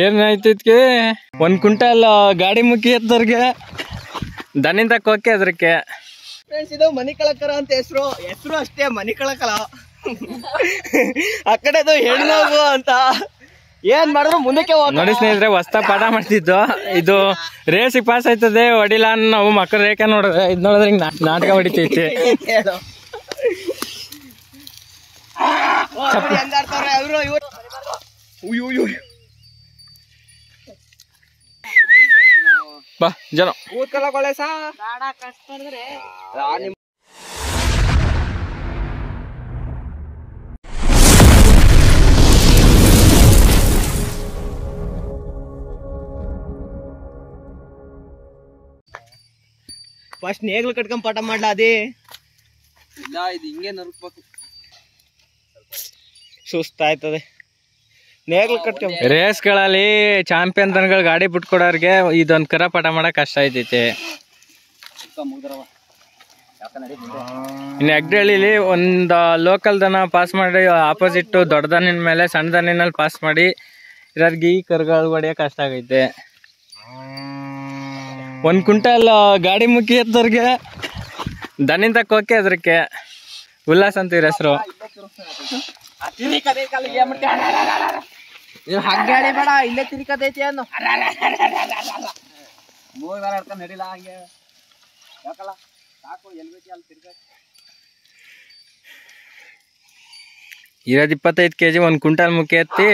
ಏನಾಯ್ತಿದ್ಕೆ 1 quintal ಗಾಡಿ ಮುಖಿ ಎತ್ತರ್ಗೆ ದನಿಂದ ಕೊಕ್ಕೆ ಅದ್ರಕ್ಕೆ. Friends, ಇದು ಮನಿಕಳಕರ ಅಂತ ಹೆಸರು ಅಷ್ಟೇ, ಮನಿಕಳಕಲ. ಆ ಕಡೆದು ಹೆಣ್ಣೋಗು ಅಂತ. ಏನ್ ಮಾಡಿದ್ರು ಮುಂದಕ್ಕೆ ನೋಡಿ ಸ್ನೇಹಿತರೆ, ಹೊಸ್ತ ಪಾಠ ಮಾಡ್ತಿದ್ದು. ಇದು ರೇಸಿಗೆ ಪಾಸ್ ಆಯ್ತದೆ, ಹೊಡಿಲ್ಲ ನಾವು ಮಕ್ಕಳ ರೇಖೆ ನೋಡಿದ್ರೆ ಇದ್ ನೋಡಿದ್ರೆ ಹಿಂಗ್ ನಾಟಕ ಹೊಡಿತೈತಿ. ಬಾ ಜನ ಕೂತ್ಕೊಳ್ಳೆ ಸಾ. ಫಸ್ಟ್ ನೇಗ್ಲು ಕಟ್ಕೊಂಡ್ ಪಾಠ ಮಾಡ್ಲಾ ಅದೇ ಇಲ್ಲ, ಇದು ಹಿಂಗೆ ನರುಕ್ಬೇಕು. ಸುಸ್ತಾಯ್ತದೆ ನೇಗ್ಲು ಕಟ್ಕೊಂಡ್. ರೇಸ್ಗಳಲ್ಲಿ ಚಾಂಪಿಯನ್ ದನಗಳು ಗಾಡಿ ಬಿಟ್ಕೊಡೋರ್ಗೆ ಇದೊಂದ್ ಕರ ಪಾಠ ಮಾಡಕ್ ಕಷ್ಟ ಐತೈತೆ. ಇನ್ನು ಅಗ್ಡಹಳ್ಳಿಲಿ ಒಂದ್ ಲೋಕಲ್ ದನ ಪಾಸ್ ಮಾಡಿ ಆಪೋಸಿಟ್ ದೊಡ್ಡ ದನಿನ ಮೇಲೆ ಸಣ್ಣ ದನಿನಲ್ಲಿ ಪಾಸ್ ಮಾಡಿ ಇರೋರ್ಗೆ ಈ ಕರ್ಗಳು ಹೊಡಿಯಕ್ ಕಷ್ಟ ಆಗೈತೆ. 1 ಕ್ವಿಂಟಲ್ ಗಾಡಿ ಮುಖಿ ಎತ್ತರ್ಗೆ ದನಿಂದ ಕೊಕ್ಕೆ ಅದ್ರಕ್ಕೆ ಉಲ್ಲಾಸ್ ಅಂತ ಇವ್ರ ಹೆಸರು. ಹಗ್ಗಾಡಿ ಬೇಡ, ಇಲ್ಲೇ ತಿರ್ಕತೈತಿ ಅನ್ನೋ. ನಡಿಲ್ಲ ಹಂಗೆ ಯಾಕಲ್ಲ ಸಾಕು, ಎಲ್ಬೇಕಿ ಅಲ್ಲಿ ತಿರ್ಗ. ಇರೋದು 25 kg 1 ಕ್ವಿಂಟಲ್ ಮುಖಿ ಎತ್ತಿ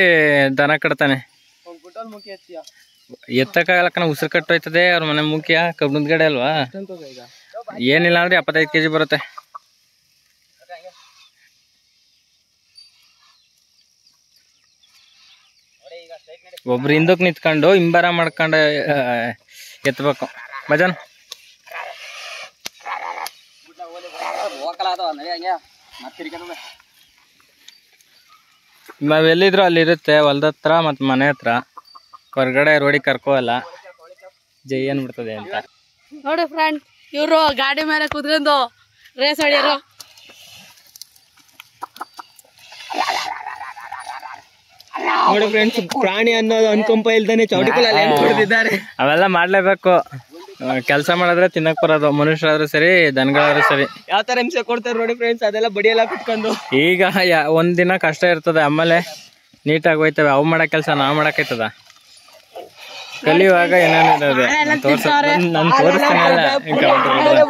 ದನ ಕಟ್ತಾನೆ. 1 ಕ್ವಿಂಟಲ್ ಮುಖಿ ಎತ್ತಿಯ ಎತ್ತಕ್ಕಾಗಲಕ್ಕನ ಉಸಿರು ಕಟ್ಟೋಯ್ತದೆ. ಅವ್ರ ಮನೆ ಮುಖ್ಯ ಕಬ್ಬಣದ ಗಡೆ ಅಲ್ವಾ, ಏನಿಲ್ಲ ಅಂದ್ರೆ 75 kg ಬರುತ್ತೆ. ಒಬ್ರು ಹಿಂದಕ್ಕೆ ನಿಂತ್ಕೊಂಡು ಹಿಂಬಾರ ಮಾಡ್ಕೊಂಡು ಎತ್ತಬೇಕು. ಮಜಾನ್ ನಾವೆಲ್ಲಿದ್ರು ಅಲ್ಲಿರುತ್ತೆ, ಹೊಲ್ದ ಹತ್ರ ಮತ್ತು ಮನೆ ಹತ್ರ. ಹೊರಗಡೆ ರೋಡಿಗೆ ಕರ್ಕೋಲ್ಲ, ಜೈ ಅನ್ಬಿಡ್ತದೆ ಅಂತ. ನೋಡಿ ಫ್ರೆಂಡ್, ಇವರು ಗಾಡಿ ಮೇಲೆ ಕುತ್ಕೊಂಡು ರೇಸ್ ಹೊಡಿಯೋರು. ನೋಡಿ ಫ್ರೆಂಡ್ಸ್, ಪ್ರಾಣಿ ಅನ್ನೋದು ಅನ್ಕೊಂಪ ಇಲ್ದಾನೆ ಚೌಟಿಕಲ್ಲಿ ಹೊಡೆದಿದ್ದಾರೆ. ಅವೆಲ್ಲ ಮಾಡ್ಲೇಬೇಕು. ಕೆಲಸ ಮಾಡಿದ್ರೆ ತಿನ್ನಕ್ ಬರೋದು. ಮನುಷ್ಯರಾದ್ರೂ ಸರಿ, ದನಗಳಾದ್ರೂ ಸರಿ. ಯಾವ ತರ ಹಿಂಸೆ ಕೊಡ್ತಾರೆ ನೋಡಿ ಫ್ರೆಂಡ್ಸ್, ಅದೆಲ್ಲ ಬಡಿಯೆಲ್ಲ ಕುಟ್ಕೊಂಡು. ಈಗ ಒಂದಿನ ಕಷ್ಟ ಇರ್ತದೆ, ಆಮೇಲೆ ನೀಟಾಗಿ ಹೋಯ್ತವೆ. ಅವು ಮಾಡೋ ಕೆಲಸ ನಾವು ಮಾಡಕೈತದ. ಕಲಿಯುವಾಗ ಏನೇನಿದೆ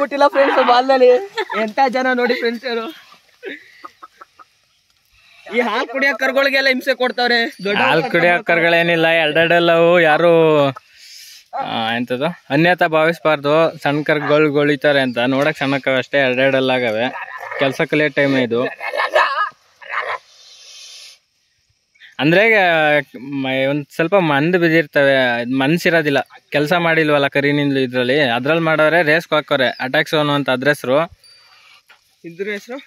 ಬಿಟ್ಟಿಲ್ಲ ಫ್ರೆಂಡ್ಸ್. ಬಾಲ್ದಲ್ಲಿ ಎಂತ ಜನ ನೋಡಿ ಫ್ರೆಂಡ್ಸ್ ಅವರು. ಈ ಹಾಲು ಕುಡಿಯೋ ಕರ್ಗಳಿಗೆಲ್ಲ ಹಿಂಸೆ ಕೊಡ್ತಾವ್ರೆ. ಹಾಲು ಕುಡಿಯೋ ಕರ್ಗಳೇನಿಲ್ಲ, ಎರಡೆರಡೆಲ್ಲವು ಯಾರು ಎಂತದು ಅನ್ಯತಾ ಭಾವಿಸ್ಬಾರ್ದು. ಸಣ್ಣ ಕರ್ಗೊಳಿತಾರೆ ಅಂತ ನೋಡಕ್ ಸಣ್ಣಕ್ಕವೆ ಅಷ್ಟೇ, ಎರಡೆರಡೆಲ್ಲಾಗವೆ. ಕೆಲಸ ಕಲಿಯೋ ಟೈಮ್ ಇದು. ಅಂದ್ರೆ ಒಂದ್ ಸ್ವಲ್ಪ ಮಂದ್ ಬಿದ್ದಿರ್ತವೆ, ಮನ್ಸಿರೋದಿಲ್ಲ. ಕೆಲಸ ಮಾಡಿಲ್ವಲ್ಲ ಕರಿನಿಂದ ಇದ್ರಲ್ಲಿ, ಅದ್ರಲ್ಲಿ ಮಾಡೋರೆ ರೇಸ್ಗೆ ಹಾಕೋರೆ. ಅಟ್ಯಾಕ್ ಸೋನು ಅಂತ ಅದ್ರ ಹೆಸರು. ಇದ್ರ ಹೆಸರು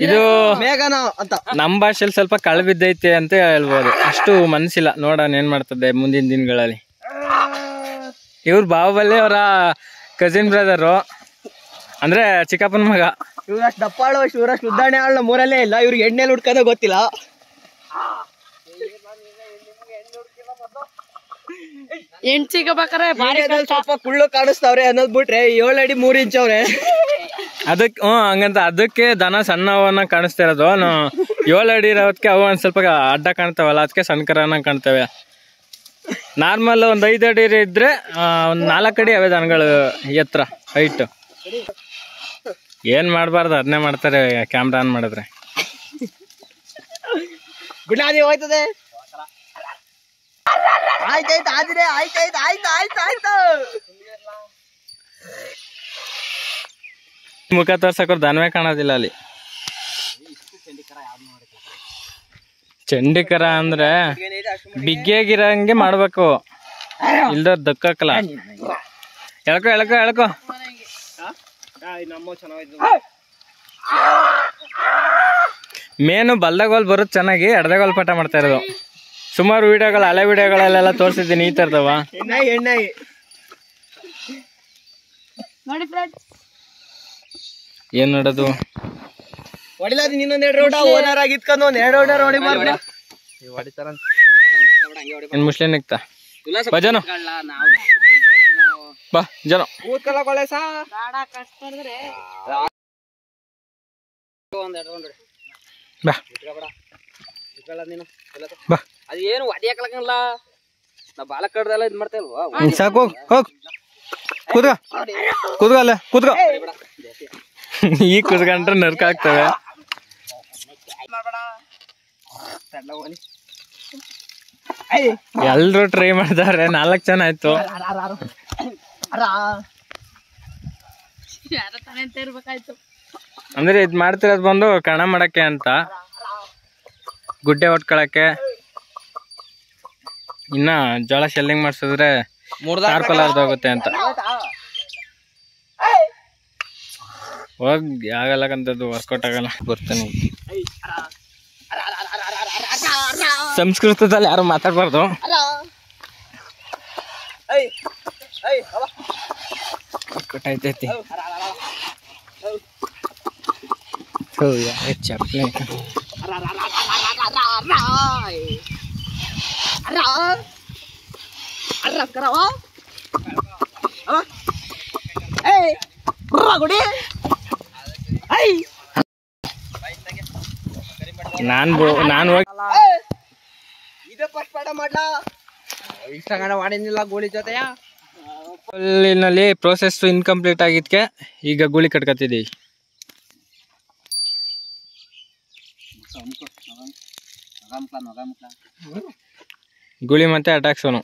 ಇದು ಮೇಘನ ಅಂತ. ನಮ್ಮ ಭಾಷೆಯಲ್ಲಿ ಸ್ವಲ್ಪ ಕಳೆ ಬಿದ್ದೈತೆ ಅಂತ ಹೇಳ್ಬೋದು. ಅಷ್ಟು ಮನ್ಸಿಲ್ಲ. ನೋಡೋಣ ಏನ್ ಮಾಡ್ತದೆ ಮುಂದಿನ ದಿನಗಳಲ್ಲಿ. ಇವ್ರ ಬಾಹುಬಲಿ ಅವರ ಕಸಿನ್ ಬ್ರದರು, ಅಂದ್ರೆ ಚಿಕ್ಕಪ್ಪನ ಮಗ. ಇವ್ರಷ್ಟು ದಪ್ಪಾಳು, ಇವ್ರಷ್ಟು ಉದ್ದಾಣೆ ಆಳು ಮೂರಲ್ಲೇ ಇಲ್ಲ. ಇವ್ರಿಗೆ ಎಣ್ಣೆಲ್ಲಿ ಹುಡ್ಕೋದೇ ಗೊತ್ತಿಲ್ಲ. ಹೆಣ್ ಸಿಗಬೇಕಾರೆ ಸ್ವಲ್ಪ ಕುಳ್ಳು ಕಾಣಿಸ್ತಾವ್ರೆ ಅನ್ನೋದ್ ಬಿಟ್ರೆ 7 ಅಡಿ 3 ಇಂಚ್ ಅವ್ರೆ. ಅದಕ್ಕೆ ಹಂಗಂತ ಅದಕ್ಕೆ ದನ ಸಣ್ಣವನ್ನ ಕಾಣಿಸ್ತಾ ಇರೋದು. 7 ಅಡಿ ಇರೋದಕ್ಕೆ ಅವು ಒಂದ್ ಸ್ವಲ್ಪ ಅಡ್ಡ ಕಾಣ್ತಾವಲ್ಲ, ಅದಕ್ಕೆ ಸಣ್ಣ ಕರನ ಕಾಣ್ತವೆ. ನಾರ್ಮಲ್ ಒಂದ್ 5 ಅಡಿ ಇದ್ರೆ ಒಂದ್ 4 ಅಡಿ ಅವೇ ದನಗಳು ಎತ್ತರ ಹೈಟ್. ಏನ್ ಮಾಡ್ಬಾರ್ದು ಅದನ್ನೇ ಮಾಡ್ತಾರೆ ಕ್ಯಾಮ್ರಾ ಆನ್ ಮಾಡಿದ್ರೆ. ಗುಣಾದಿ ಹೋಯ್ತದೆ. ಆಯ್ತಾಯ್ತು ಆದ್ರೆ ಆಯ್ತಾಯ್ತು ಆಯ್ತು ಆಯ್ತು ಆಯ್ತು. ಮುಖ ತೋರ್ಸಕ್ರ ದನವೇ ಕಾಣೋದಿಲ್ಲ ಅಲ್ಲಿ. ಚಂಡಿಕರ ಅಂದ್ರೆ ಬಿಗ್ಗಿಯಾಗಿರಂಗೆ ಮಾಡ್ಬೇಕು, ಇಲ್ದ ದಕ್ಕಲ್ಲ. ಎಳ್ಕೊ ಎಳ್ಕೊ ಎಳ್ಕೊ. ಮೇನು ಬಲ್ದಾಗೋಲ್ ಬರುತ್ತೆ ಚೆನ್ನಾಗಿ, ಎಡದಾಗೋಲ್ ಪಾಠ ಮಾಡ್ತಾ ಇರೋದು. ಸುಮಾರು ವಿಡಿಯೋಗಳು, ಹಳೆ ವಿಡಿಯೋಗಳಲ್ಲೆಲ್ಲ ತೋರಿಸಿದ್ದೀನಿ ಈ ತರದವ. ನೋಡಿ ಫ್ರೆಂಡ್ಸ್, ಏನ್ ನೋಡೋದು ಹೊಡಿಲ ಇನ್ನೊಂದ್ 2 ರೌಂಡ್ ಓನರ್ ಆಗಿತ್ಕೊಂಡು ಒಂದ್ 2 ರೌಂಡ್ ಹೊಡಿ ಮಾಡ್ಬಿಡ ಇನ್ ಮುಸ್ಲಿಂ ನಿಕ್ತಾ ಬಾ ಜನ ಬಾ ಜನ ಕೂತ್ಕಲ್ಲ ಕೊಳೆ ಸಾ ಬಾ ಬಾ ಅದೇನು ಹೊಡಿಯಾಕಲ್ಲ ನಾ ಬಾಲ ಕಡ್ದೆಲ್ಲ ಇದ್ ಮಾಡ್ತೇಲ್ವಾ ಸಾಕು ಹೋಗ್ ಕೂತ್ಕ ಕೂತ್ಕ ಅಲ್ಲ ಕೂತ್ಕ ಈಗ ಕೂತ್ಕೊಂಡ್ರೆ ನರ್ಕ ಆಗ್ತವೆ ಎಲ್ರು ಟ್ರೈ ಮಾಡ್ತಾರೆ 4 ಜನ ಆಯ್ತು ಯಾರ ತಾನೇ ಅಂತ ಇರ್ಬೇಕಾಯ್ತು. ಅಂದ್ರೆ ಇದ್ ಮಾಡ್ತಿರೋದ್ ಬಂದು ಕಣ ಮಾಡಕ್ಕೆ ಅಂತ, ಗುಡ್ಡೆ ಹೊಟ್ಕೊಳಕ್ಕೆ. ಇನ್ನ ಜೋಳ ಶೆಲ್ಲಿಂಗ್ ಮಾಡ್ಸಿದ್ರೆ ಹೋಗುತ್ತೆ ಅಂತ ಹೋಗಿ ಆಗಲ್ಲಕಂತದ್ದು ವರ್ಕೌಟ್ ಆಗಲ್ಲ. ಬರ್ತಾನೆ ಸಂಸ್ಕೃತದಲ್ಲಿ ಯಾರು ಮಾತಾಡ್ಬಾರ್ದು. ಕಟ್ಟೈತೈತಿ ಚಪ್ಪಲಿ ನಾನು ಹೋಗಿ ಮಾಡಿಲ್ಲ ಗೋಳಿ ಜೊತೆಯ ಅಲ್ಲಿನಲ್ಲಿ ಪ್ರೋಸೆಸ್ ಇನ್ಕಂಪ್ಲೀಟ್ ಆಗಿದ್ಕೆ ಈಗ ಗುಳಿ ಕಟ್ಕೊತಿದ್ದೀವಿ. ಗುಳಿ ಮತ್ತೆ ಅಟ್ಯಾಕ್ಸೋನು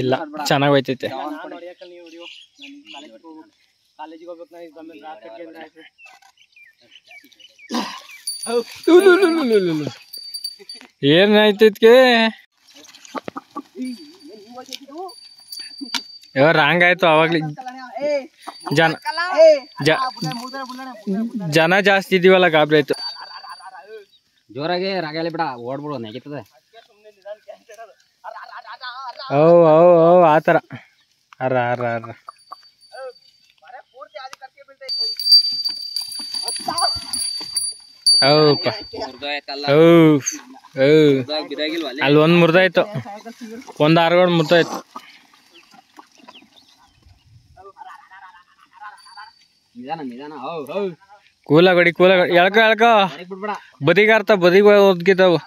ಇಲ್ಲ ಚೆನ್ನಾಗಿ ಹೋಯ್ತೈತೆ. ಏನಾಯ್ತಿದ್ಕೆ ರಾಂಗ್ ಆಯ್ತು. ಅವಾಗ್ಲಿ ಜನ ಜಾಸ್ತಿ ಇದೀವಲ್ಲ, ಗಾಬರಿ ಆಯ್ತು. ಜೋರಾಗಿ ರಾಗಲಿ ಬಿಡ, ಓಡ್ಬಿಡು, ನೆಗಿತದೆ. ಓ ಆತರ ಅರ್ರ ಅರ್ರ ಅರ್ರ ಅಲ್ಲಿ ಒಂದ್ ಮುರ್ದಾಯ್ತು, ಒಂದ್ ಆರ್ಗೋಡ್ ಮುರ್ದಾಯ್ತು. ಕೂಲಾಗಡಿ ಎಳ್ಕೊ ಬದಿಗಾರ್ತ ಬದಿಗೆ ಒದ್ಗಿತಾವು.